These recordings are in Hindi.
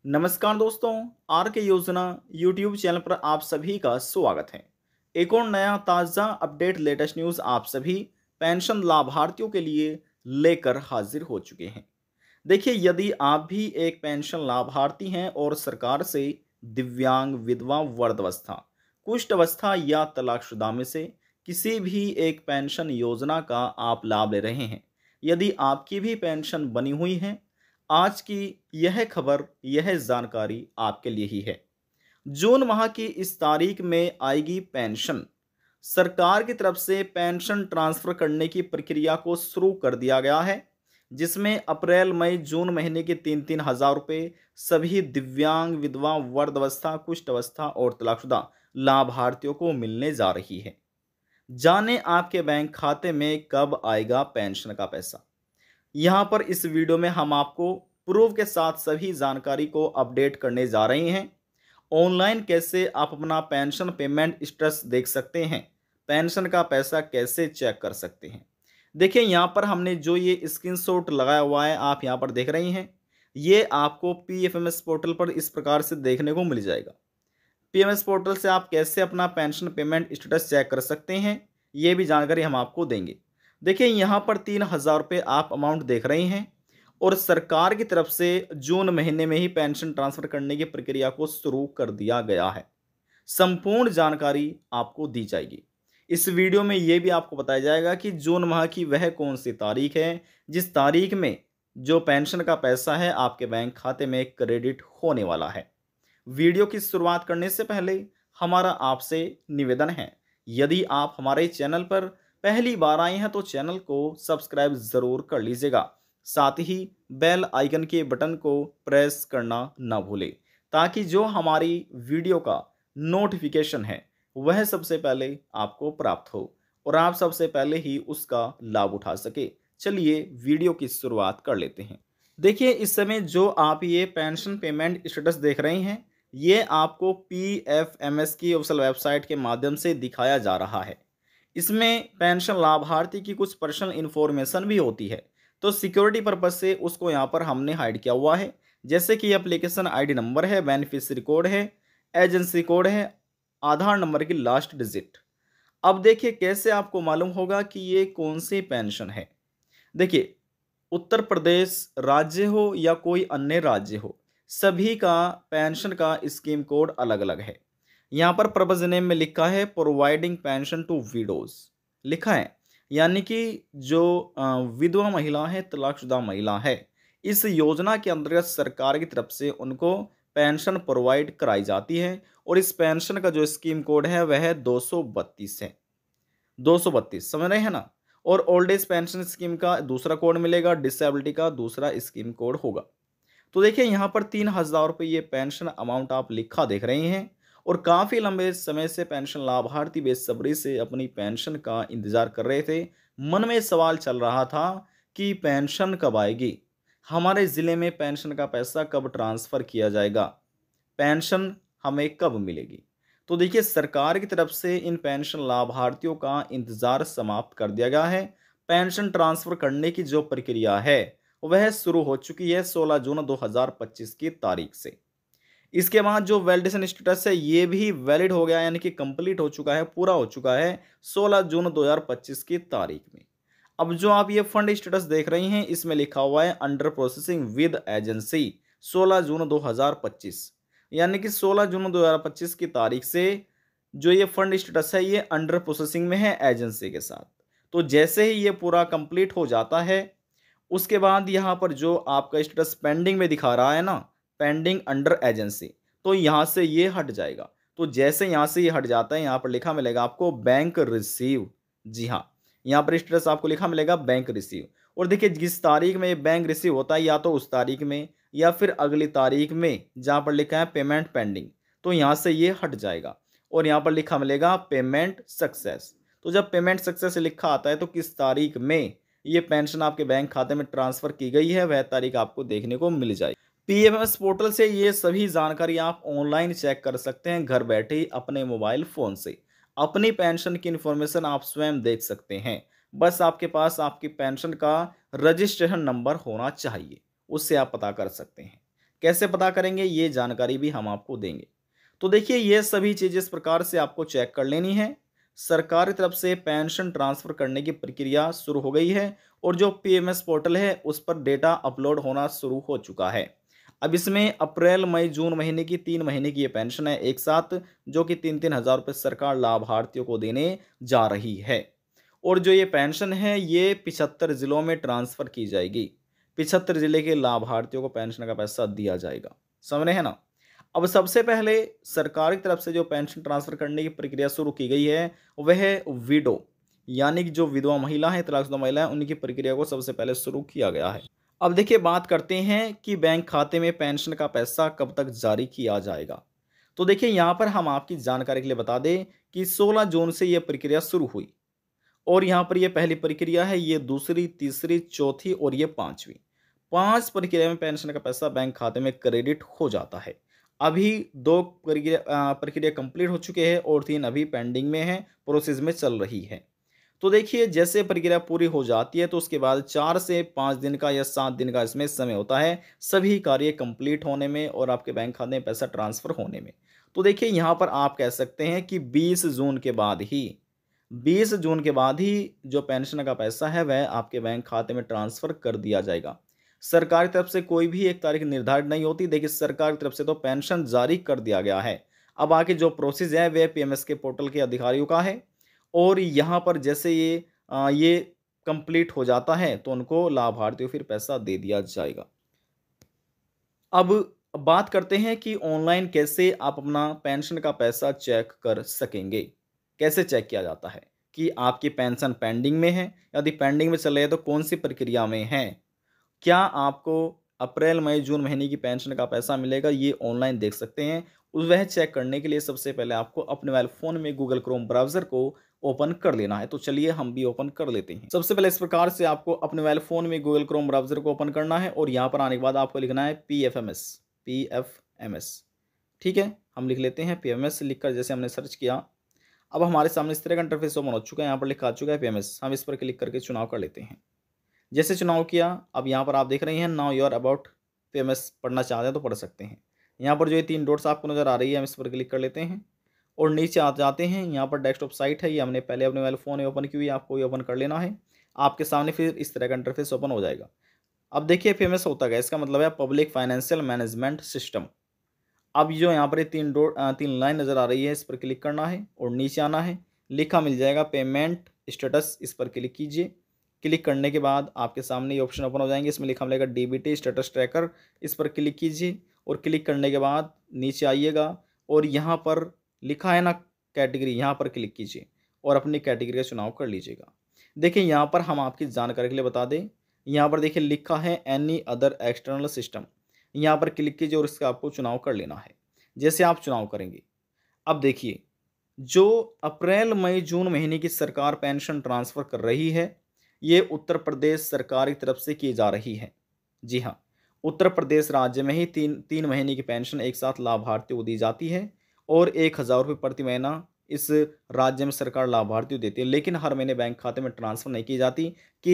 नमस्कार दोस्तों, आर के योजना यूट्यूब चैनल पर आप सभी का स्वागत है। एक और नया ताज़ा अपडेट लेटेस्ट न्यूज़ आप सभी पेंशन लाभार्थियों के लिए लेकर हाजिर हो चुके हैं। देखिए, यदि आप भी एक पेंशन लाभार्थी हैं और सरकार से दिव्यांग, विधवा, वृद्धावस्था, कुष्ठ अवस्था या तलाकशुदा में से किसी भी एक पेंशन योजना का आप लाभ ले रहे हैं, यदि आपकी भी पेंशन बनी हुई है, आज की यह खबर, यह जानकारी आपके लिए ही है। जून माह की इस तारीख में आएगी पेंशन। सरकार की तरफ से पेंशन ट्रांसफर करने की प्रक्रिया को शुरू कर दिया गया है, जिसमें अप्रैल मई जून महीने के 3-3 हज़ार रुपये सभी दिव्यांग, विधवा, वृद्धावस्था, कुष्ठ अवस्था और तलाकशुदा लाभार्थियों को मिलने जा रही है। जाने आपके बैंक खाते में कब आएगा पेंशन का पैसा। यहाँ पर इस वीडियो में हम आपको प्रूफ के साथ सभी जानकारी को अपडेट करने जा रहे हैं। ऑनलाइन कैसे आप अपना पेंशन पेमेंट स्टेटस देख सकते हैं, पेंशन का पैसा कैसे चेक कर सकते हैं। देखिए, यहाँ पर हमने जो ये स्क्रीनशॉट लगाया हुआ है, आप यहाँ पर देख रहे हैं, ये आपको पीएफएमएस पोर्टल पर इस प्रकार से देखने को मिल जाएगा। पीएमएस पोर्टल से आप कैसे अपना पेंशन पेमेंट स्टेटस चेक कर सकते हैं, ये भी जानकारी हम आपको देंगे। देखिए, यहाँ पर 3,000 रुपये आप अमाउंट देख रहे हैं और सरकार की तरफ से जून महीने में ही पेंशन ट्रांसफ़र करने की प्रक्रिया को शुरू कर दिया गया है। संपूर्ण जानकारी आपको दी जाएगी। इस वीडियो में ये भी आपको बताया जाएगा कि जून माह की वह कौन सी तारीख है जिस तारीख में जो पेंशन का पैसा है आपके बैंक खाते में क्रेडिट होने वाला है। वीडियो की शुरुआत करने से पहले हमारा आपसे निवेदन है, यदि आप हमारे चैनल पर पहली बार आए हैं तो चैनल को सब्सक्राइब ज़रूर कर लीजिएगा। साथ ही बेल आइकन के बटन को प्रेस करना ना भूलें, ताकि जो हमारी वीडियो का नोटिफिकेशन है वह सबसे पहले आपको प्राप्त हो और आप सबसे पहले ही उसका लाभ उठा सके। चलिए वीडियो की शुरुआत कर लेते हैं। देखिए, इस समय जो आप ये पेंशन पेमेंट स्टेटस देख रहे हैं, ये आपको पीएफएमएस की ऑफिशियल वेबसाइट के माध्यम से दिखाया जा रहा है। इसमें पेंशन लाभार्थी की कुछ पर्सनल इन्फॉर्मेशन भी होती है, तो सिक्योरिटी पर्पज से उसको यहाँ पर हमने हाइड किया हुआ है। जैसे कि एप्लीकेशन आईडी नंबर है, बेनिफिशियरी कोड है, एजेंसी कोड है, आधार नंबर की लास्ट डिजिट। अब देखिए, कैसे आपको मालूम होगा कि ये कौन सी पेंशन है। देखिए, उत्तर प्रदेश राज्य हो या कोई अन्य राज्य हो, सभी का पेंशन का स्कीम कोड अलग अलग है। यहाँ पर पर्पज नेम में लिखा है प्रोवाइडिंग पेंशन टू विडोज लिखा है, यानी कि जो विधवा महिला है, तलाकशुदा महिला है, इस योजना के अंतर्गत सरकार की तरफ से उनको पेंशन प्रोवाइड कराई जाती है। और इस पेंशन का जो स्कीम कोड है वह 232 है। 232 समझ रहे हैं ना। और ओल्ड एज पेंशन स्कीम का दूसरा कोड मिलेगा, डिसेबिलिटी का दूसरा स्कीम कोड होगा। तो देखिए, यहाँ पर 3,000 रुपये ये पेंशन अमाउंट आप लिखा देख रहे हैं और काफ़ी लंबे समय से पेंशन लाभार्थी बेसब्री से अपनी पेंशन का इंतजार कर रहे थे। मन में सवाल चल रहा था कि पेंशन कब आएगी, हमारे ज़िले में पेंशन का पैसा कब ट्रांसफ़र किया जाएगा, पेंशन हमें कब मिलेगी। तो देखिए, सरकार की तरफ से इन पेंशन लाभार्थियों का इंतज़ार समाप्त कर दिया गया है। पेंशन ट्रांसफ़र करने की जो प्रक्रिया है वह शुरू हो चुकी है 16 जून 2025 की तारीख से। इसके बाद जो वैलिडेशन स्टेटस है ये भी वैलिड हो गया, यानी कि कंप्लीट हो चुका है, पूरा हो चुका है 16 जून 2025 की तारीख में। अब जो आप ये फंड स्टेटस देख रहे हैं, इसमें लिखा हुआ है अंडर प्रोसेसिंग विद एजेंसी 16 जून 2025, यानी कि 16 जून 2025 की तारीख से जो ये फंड स्टेटस है ये अंडर प्रोसेसिंग में है एजेंसी के साथ। तो जैसे ही ये पूरा कंप्लीट हो जाता है, उसके बाद यहाँ पर जो आपका स्टेटस पेंडिंग में दिखा रहा है ना, पेंडिंग अंडर एजेंसी, तो यहाँ से ये हट जाएगा। तो जैसे यहाँ से ये हट जाता है, यहाँ पर लिखा मिलेगा आपको बैंक रिसीव। जी हाँ, यहाँ पर स्टेटस आपको लिखा मिलेगा बैंक रिसीव। और देखिए, जिस तारीख में ये बैंक रिसीव होता है, या तो उस तारीख में या फिर अगली तारीख में जहाँ पर लिखा है पेमेंट पेंडिंग, तो यहाँ से ये हट जाएगा और यहाँ पर लिखा मिलेगा पेमेंट सक्सेस। तो जब पेमेंट सक्सेस लिखा आता है तो किस तारीख में ये पेंशन आपके बैंक खाते में ट्रांसफ़र की गई है वह तारीख आपको देखने को मिल जाएगी। पीएफएमएस पोर्टल से ये सभी जानकारी आप ऑनलाइन चेक कर सकते हैं, घर बैठे ही अपने मोबाइल फ़ोन से। अपनी पेंशन की इन्फॉर्मेशन आप स्वयं देख सकते हैं। बस आपके पास आपकी पेंशन का रजिस्ट्रेशन नंबर होना चाहिए, उससे आप पता कर सकते हैं। कैसे पता करेंगे, ये जानकारी भी हम आपको देंगे। तो देखिए, ये सभी चीज़ें इस प्रकार से आपको चेक कर लेनी है। सरकार की तरफ से पेंशन ट्रांसफ़र करने की प्रक्रिया शुरू हो गई है और जो पीएमएस पोर्टल है उस पर डेटा अपलोड होना शुरू हो चुका है। अब इसमें अप्रैल, मई, जून महीने की 3 महीने की ये पेंशन है एक साथ, जो कि 3-3 हज़ार रुपये सरकार लाभार्थियों को देने जा रही है। और जो ये पेंशन है ये 75 ज़िलों में ट्रांसफ़र की जाएगी। 75 ज़िले के लाभार्थियों को पेंशन का पैसा दिया जाएगा। समझ रहे हैं ना? अब सबसे पहले सरकार की तरफ से जो पेंशन ट्रांसफ़र करने की प्रक्रिया शुरू की गई है, वह है विडो, यानी कि जो विधवा महिला है, तलाकशुदा महिला है, उनकी प्रक्रिया को सबसे पहले शुरू किया गया है। अब देखिए, बात करते हैं कि बैंक खाते में पेंशन का पैसा कब तक जारी किया जाएगा। तो देखिए, यहाँ पर हम आपकी जानकारी के लिए बता दें कि 16 जून से यह प्रक्रिया शुरू हुई और यहाँ पर ये पहली प्रक्रिया है, ये दूसरी, तीसरी, चौथी और ये पांचवी। 5 प्रक्रिया में पेंशन का पैसा बैंक खाते में क्रेडिट हो जाता है। अभी 2 प्रक्रिया कंप्लीट हो चुके हैं और 3 अभी पेंडिंग में है, प्रोसेस में चल रही है। तो देखिए, जैसे प्रक्रिया पूरी हो जाती है तो उसके बाद 4 से 5 दिन का या 7 दिन का इसमें समय होता है सभी कार्य कंप्लीट होने में और आपके बैंक खाते में पैसा ट्रांसफ़र होने में। तो देखिए, यहाँ पर आप कह सकते हैं कि 20 जून के बाद ही जो पेंशन का पैसा है वह आपके बैंक खाते में ट्रांसफ़र कर दिया जाएगा। सरकार की तरफ से कोई भी एक तारीख निर्धारित नहीं होती। देखिए, सरकार की तरफ से तो पेंशन जारी कर दिया गया है। अब आगे जो प्रोसेस है वह पीएमएस के पोर्टल के अधिकारियों का है और यहाँ पर जैसे ये कंप्लीट हो जाता है तो उनको लाभार्थियों फिर पैसा दे दिया जाएगा। अब बात करते हैं कि ऑनलाइन कैसे आप अपना पेंशन का पैसा चेक कर सकेंगे। कैसे चेक किया जाता है कि आपकी पेंशन पेंडिंग में है, यदि पेंडिंग में चल रही है तो कौन सी प्रक्रिया में है, क्या आपको अप्रैल, मई, जून महीने की पेंशन का पैसा मिलेगा, ये ऑनलाइन देख सकते हैं। वह चेक करने के लिए सबसे पहले आपको अपने मोबाइल फ़ोन में गूगल क्रोम ब्राउज़र को ओपन कर लेना है। तो चलिए हम भी ओपन कर लेते हैं। सबसे पहले इस प्रकार से आपको अपने मोबाइल फ़ोन में गूगल क्रोम ब्राउज़र को ओपन करना है और यहाँ पर आने के बाद आपको लिखना है पीएफएमएस। ठीक है, हम लिख लेते हैं पीएफएमएस। लिखकर जैसे हमने सर्च किया, अब हमारे सामने इस तरह का इंटरफेस ओपन हो चुका है। यहाँ पर लिखा आ चुका है पीएमएस। हम इस पर क्लिक करके चुनाव कर लेते हैं। जैसे चुनाव किया, अब यहाँ पर आप देख रहे हैं now you are about PMS. पढ़ना चाहते हैं तो पढ़ सकते हैं। यहाँ पर जो ये 3 डॉट्स आपको नज़र आ रही है, हम इस पर क्लिक कर लेते हैं और नीचे आ जाते हैं। यहाँ पर डेस्कटॉप साइट है, ये हमने पहले अपने मोबाइल फ़ोन में ओपन की हुई है, आपको ये ओपन कर लेना है। आपके सामने फिर इस तरह का इंटरफेस ओपन हो जाएगा। अब देखिए पीएमएस होता क्या है, इसका मतलब है पब्लिक फाइनेंशियल मैनेजमेंट सिस्टम। अब जो यहाँ पर ये 3 लाइन नज़र आ रही है, इस पर क्लिक करना है और नीचे आना है। लिखा मिल जाएगा पेमेंट स्टेटस, इस पर क्लिक कीजिए। क्लिक करने के बाद आपके सामने ये ऑप्शन ओपन हो जाएंगे, इसमें लिखा मिलेगा डीबीटी स्टेटस ट्रैकर, इस पर क्लिक कीजिए और क्लिक करने के बाद नीचे आइएगा और यहाँ पर लिखा है ना कैटेगरी, यहाँ पर क्लिक कीजिए और अपनी कैटेगरी का चुनाव कर लीजिएगा। देखिए, यहाँ पर हम आपकी जानकारी के लिए बता दें, यहाँ पर देखिए लिखा है एनी अदर एक्सटर्नल सिस्टम, यहाँ पर क्लिक कीजिए और इसका आपको चुनाव कर लेना है। जैसे आप चुनाव करेंगे, अब देखिए जो अप्रैल, मई, जून महीने की सरकार पेंशन ट्रांसफ़र कर रही है, ये उत्तर प्रदेश सरकार की तरफ से की जा रही है। जी हाँ, उत्तर प्रदेश राज्य में ही 3 महीने की पेंशन एक साथ लाभार्थियों को दी जाती है और 1,000 रुपये प्रति महीना इस राज्य में सरकार लाभार्थियों देती है, लेकिन हर महीने बैंक खाते में ट्रांसफ़र नहीं की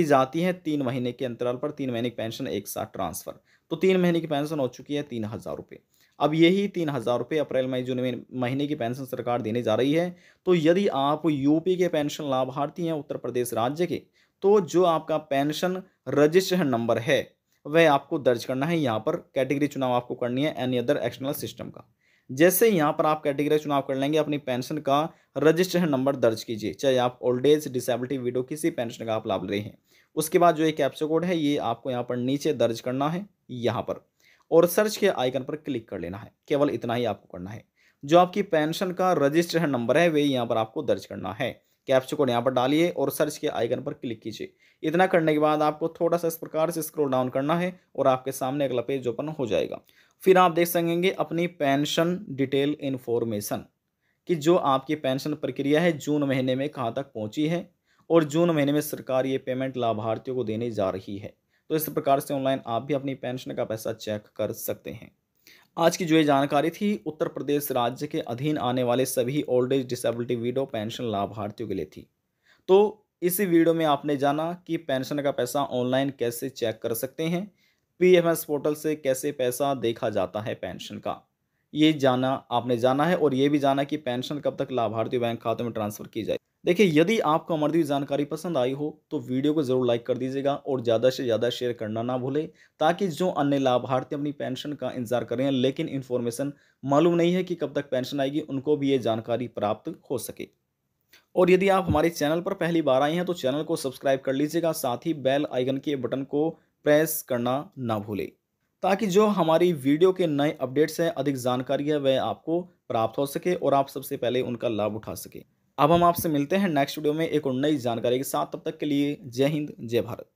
जाती है 3 महीने के अंतराल पर 3 महीने की पेंशन एक साथ ट्रांसफ़र। तो 3 महीने की पेंशन हो चुकी है 3,000 रुपये। अब यही 3,000 रुपये अप्रैल, मई, जून महीने की पेंशन सरकार देने जा रही है। तो यदि आप यूपी के पेंशन लाभार्थी हैं, उत्तर प्रदेश राज्य के, तो जो आपका पेंशन रजिस्ट्रेशन नंबर है वह आपको दर्ज करना है। यहाँ पर कैटेगरी चुनाव आपको करनी है एनी अदर एक्सटर्नल सिस्टम का। जैसे यहाँ पर आप कैटेगरी चुनाव कर लेंगे, अपनी पेंशन का रजिस्ट्रेशन नंबर दर्ज कीजिए, चाहे आप ओल्ड एज, डिसेबिलिटी, विडो, किसी पेंशन का आप लाभ ले रहे हैं। उसके बाद जो एक कैप्चा कोड है ये आपको यहाँ पर नीचे दर्ज करना है यहाँ पर और सर्च के आइकन पर क्लिक कर लेना है। केवल इतना ही आपको करना है। जो आपकी पेंशन का रजिस्ट्रेशन नंबर है वही यहाँ पर आपको दर्ज करना है। कैप्चा कोड यहाँ पर डालिए और सर्च के आइकन पर क्लिक कीजिए। इतना करने के बाद आपको थोड़ा सा इस प्रकार से स्क्रॉल डाउन करना है और आपके सामने अगला पेज ओपन हो जाएगा। फिर आप देख सकेंगे अपनी पेंशन डिटेल इन्फॉर्मेशन कि जो आपकी पेंशन प्रक्रिया है जून महीने में कहाँ तक पहुँची है और जून महीने में सरकार ये पेमेंट लाभार्थियों को देने जा रही है। तो इस प्रकार से ऑनलाइन आप भी अपनी पेंशन का पैसा चेक कर सकते हैं। आज की जो ये जानकारी थी उत्तर प्रदेश राज्य के अधीन आने वाले सभी old age, disability, window pension लाभार्थियों के लिए थी। तो इस वीडियो में आपने जाना कि पेंशन का पैसा ऑनलाइन कैसे चेक कर सकते हैं, पीएफएस पोर्टल से कैसे पैसा देखा जाता है पेंशन का, ये जाना आपने जाना है और ये भी जाना कि पेंशन कब तक लाभार्थी बैंक खाते में ट्रांसफर की जाए। देखिए, यदि आपको हमारी दी जानकारी पसंद आई हो तो वीडियो को जरूर लाइक कर दीजिएगा और ज़्यादा से ज़्यादा शेयर करना ना भूलें, ताकि जो अन्य लाभार्थी अपनी पेंशन का इंतजार कर रहे हैं लेकिन इन्फॉर्मेशन मालूम नहीं है कि कब तक पेंशन आएगी, उनको भी ये जानकारी प्राप्त हो सके। और यदि आप हमारे चैनल पर पहली बार आए हैं तो चैनल को सब्सक्राइब कर लीजिएगा, साथ ही बेल आइकन के बटन को प्रेस करना ना भूलें, ताकि जो हमारी वीडियो के नए अपडेट्स हैं, अधिक जानकारी है, वह आपको प्राप्त हो सके और आप सबसे पहले उनका लाभ उठा सके। अब हम आपसे मिलते हैं नेक्स्ट वीडियो में एक और नई जानकारी के साथ। तब तक के लिए जय हिंद, जय भारत।